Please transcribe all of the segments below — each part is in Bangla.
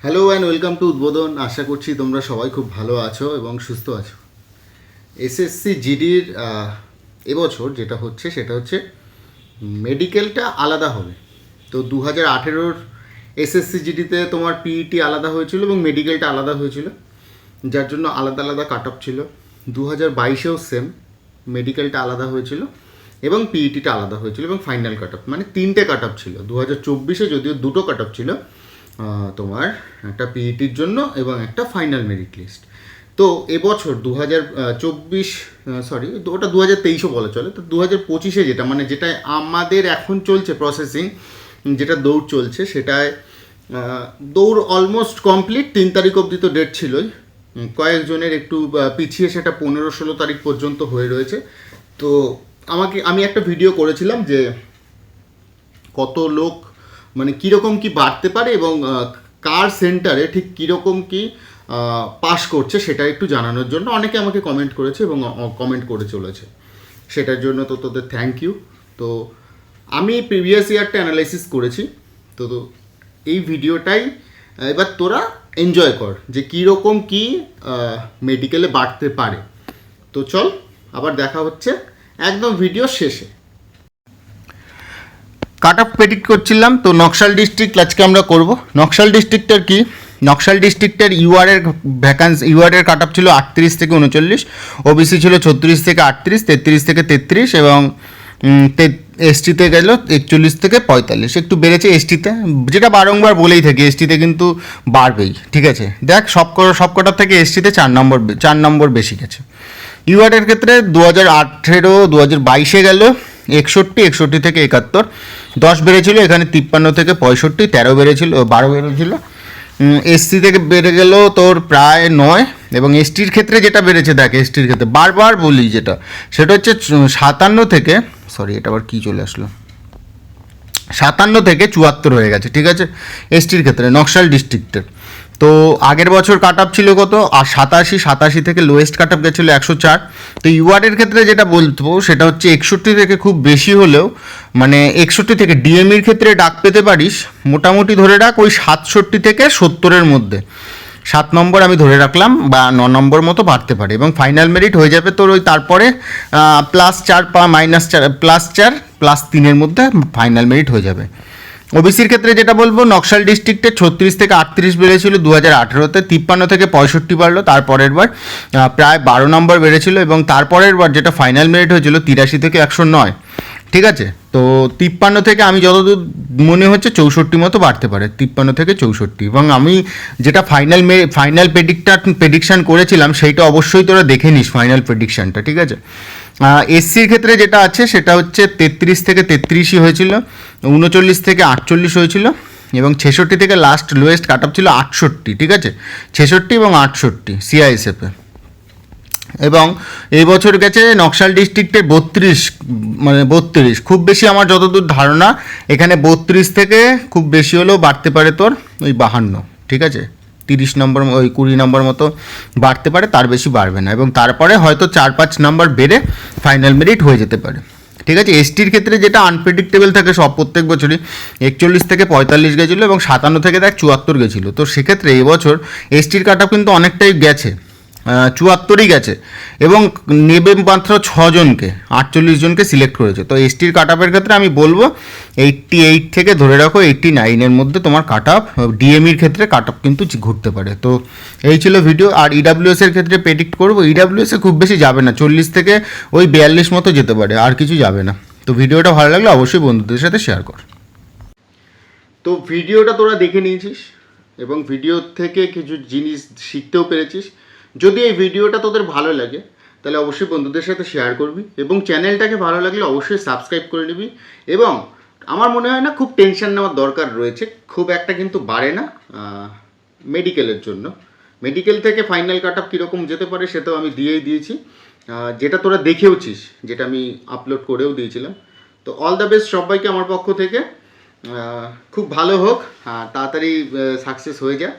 হ্যালো অ্যান্ড ওয়েলকাম টু উদ্বোধন। আশা করছি তোমরা সবাই খুব ভালো আছো এবং সুস্থ আছো। এসএসসি জিডির এবছর যেটা হচ্ছে সেটা হচ্ছে মেডিকেলটা আলাদা হবে। তো 2018-র এসএসসি জিডিতে তোমার পিইটি আলাদা হয়েছিল এবং মেডিকেলটা আলাদা হয়েছিল, যার জন্য আলাদা আলাদা কাট অফ ছিল। 2022-এও সেম, মেডিকেলটা আলাদা হয়েছিল এবং পিইটিটা আলাদা হয়েছিল এবং ফাইনাল কাট অফ মানে 3টে কাট অফ ছিল। 2024-এ যদিও 2টো কাট অফ ছিল, তোমার একটা পিইটির জন্য এবং একটা ফাইনাল মেরিট লিস্ট। তো এবছর 2024, সরি ওটা 2023ও বলা চলে, তো 2025-এ যেটা মানে যেটা আমাদের এখন চলছে প্রসেসিং, যেটা দৌড় চলছে সেটায় দৌড় অলমোস্ট কমপ্লিট। 3 তারিখ অবধি তো ডেট ছিলই, কয়েকজনের একটু পিছিয়ে সেটা 15-16 তারিখ পর্যন্ত হয়ে রয়েছে। তো আমি একটা ভিডিও করেছিলাম যে কত লোক মানে কীরকম কি বাড়তে পারে এবং কার সেন্টারে ঠিক কীরকম কি পাস করছে সেটা একটু জানানোর জন্য অনেকে আমাকে কমেন্ট করেছে এবং কমেন্ট করে চলেছে। সেটার জন্য তো তোদের থ্যাংক ইউ। তো আমি প্রিভিয়াস ইয়ারটা অ্যানালাইসিস করেছি, তো এই ভিডিওটাই এবার তোরা এনজয় কর যে কীরকম কি মেডিকেলে বাড়তে পারে। তো চল আবার দেখা হচ্ছে একদম ভিডিও শেষে। কাট অফ প্রেডিক্ট করছিলাম, তো নকশাল ডিস্ট্রিক্ট আজকে আমরা করব। নকশাল ডিস্ট্রিক্টের কি, নকশাল ডিস্ট্রিক্টের ইউআরের ইউআরের কাট অফ ছিল 38 থেকে 39, ওবিসি ছিল 36 থেকে 38, 33 থেকে 33 এবং এসটিতে গেল 41 থেকে 45। একটু বেড়েছে এসটিতে, যেটা বারংবার বলেই থাকি এসটিতে কিন্তু বাড়বেই। ঠিক আছে, দেখ সবকটার থেকে এসটিতে 4 নম্বর বেশি গেছে। ইউআরের ক্ষেত্রে 2018, 2022-এ গেল 61 থেকে 71, 10 বেড়েছিল এখানে 53 থেকে 65, 13 বেড়েছিল, 12 বেড়েছিল। এসসি থেকে বেড়ে গেল তোর প্রায় 9 এবং এসটির ক্ষেত্রে যেটা বেড়েছে দেখ, এসটির ক্ষেত্রে বারবার বলি যেটা সেটা হচ্ছে 57 থেকে, সরি এটা আবার কী চলে আসলো, 57 থেকে 74 হয়ে গেছে। ঠিক আছে, এসটির ক্ষেত্রে নকশাল ডিস্ট্রিক্টের। তো আগের বছর কাট অফ ছিল কত, আর 87 থেকে লোয়েস্ট কাট অফ গেছিলো 104। তো ইউআরের ক্ষেত্রে যেটা বলবো সেটা হচ্ছে 61 থেকে খুব বেশি হলেও মানে 61 থেকে ডিএমির ক্ষেত্রে ডাক পেতে পারিস মোটামুটি ধরে রাখ ওই 67 থেকে 70-এর মধ্যে। 7 নম্বর আমি ধরে রাখলাম বা 9 নম্বর মতো বাড়তে পারে এবং ফাইনাল মেরিট হয়ে যাবে তোর ওই তারপরে +4 বা -4 +4 +3-এর মধ্যে ফাইনাল মেরিট হয়ে যাবে। ওবিসির ক্ষেত্রে যেটা বলবো, নকশাল ডিস্ট্রিক্টে 36 থেকে 38 বেড়েছিল 2018-তে, 53 থেকে 65 বাড়লো তারপরের বার, প্রায় 12 নম্বর বেড়েছিল এবং তারপরের বার যেটা ফাইনাল মেরিট হয়েছিল 83 থেকে 109। ঠিক আছে, তো 53 থেকে আমি যতদূর মনে হচ্ছে 64 মতো বাড়তে পারে, 53 থেকে 64। এবং আমি যেটা ফাইনাল প্রেডিকশান করেছিলাম সেইটা অবশ্যই তোরা দেখে নিস ফাইনাল প্রেডিকশানটা। ঠিক আছে, এসসির ক্ষেত্রে যেটা আছে সেটা হচ্ছে 33 থেকে 33ই হয়েছিল, 39 থেকে 48 হয়েছিল এবং 66 থেকে লাস্ট লোয়েস্ট কাট অফ ছিল 68। ঠিক আছে, 66 এবং 68 সিআইএসএফে। এবং এই বছর গেছে নকশাল ডিস্ট্রিক্টে 32, মানে 32 খুব বেশি আমার যতদূর ধারণা এখানে 32 থেকে খুব বেশি হলেও বাড়তে পারে তোর ওই 52। ঠিক আছে, 30 নম্বর ওই 20 নম্বর মতো বাড়তে পারে, তার বেশি বাড়বে না এবং তারপরে হয়তো 4-5 নম্বর বেড়ে ফাইনাল মেরিট হয়ে যেতে পারে। ঠিক আছে, এসটির ক্ষেত্রে যেটা আনপ্রেডিক্টেবল থাকে সব প্রত্যেক বছরই 41 থেকে 45 গেছিলো এবং 57 থেকে দেখ 74 গেছিলো। তো সেক্ষেত্রে এবছর এসটির কাট অফ কিন্তু অনেকটাই গেছে, 74ই গেছে এবং নেবে মাত্র 6 জনকে, 48 জনকে সিলেক্ট করেছে। তো এসটির কাট অফের ক্ষেত্রে আমি বলবো 88 থেকে ধরে রাখো 89-এর মধ্যে তোমার কাট অফ। ডিএমির ক্ষেত্রে কাট অফ কিন্তু ঘুরতে পারে। তো এই ছিল ভিডিও। আর ইডাব্লিউএসের ক্ষেত্রে প্রেডিক্ট করবো, ইডাব্লিউএসে খুব বেশি যাবে না, 40 থেকে ওই 42 মতো যেতে পারে, আর কিছু যাবে না। তো ভিডিওটা ভালো লাগলে অবশ্যই বন্ধুদের সাথে শেয়ার কর। তো ভিডিওটা তোরা দেখে নিয়েছিস এবং ভিডিও থেকে কিছু জিনিস শিখতেও পেরেছিস। যদি এই ভিডিওটা তোদের ভালো লাগে তাহলে অবশ্যই বন্ধুদের সাথে শেয়ার করবি এবং চ্যানেলটাকে ভালো লাগলে অবশ্যই সাবস্ক্রাইব করে নিবি। এবং আমার মনে হয় না খুব টেনশন নেওয়ার দরকার রয়েছে, খুব একটা কিন্তু বাড়ে না মেডিকেলের জন্য। মেডিকেল থেকে ফাইনাল কাট অফ কীরকম যেতে পারে সেটাও আমি দিয়েই দিয়েছি, যেটা তোরা দেখেওছিস, যেটা আমি আপলোড করেও দিয়েছিলাম। তো অল দ্য বেস্ট সবাইকে আমার পক্ষ থেকে, খুব ভালো হোক, তাড়াতাড়ি সাকসেস হয়ে যা।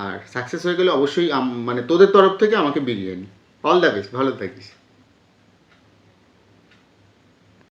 আর সাকসেস হয়ে গেলে অবশ্যই মানে তোদের তরফ থেকে আমাকে বিরিয়ানি। অল দ্য বেস্ট, ভালো থাকিস।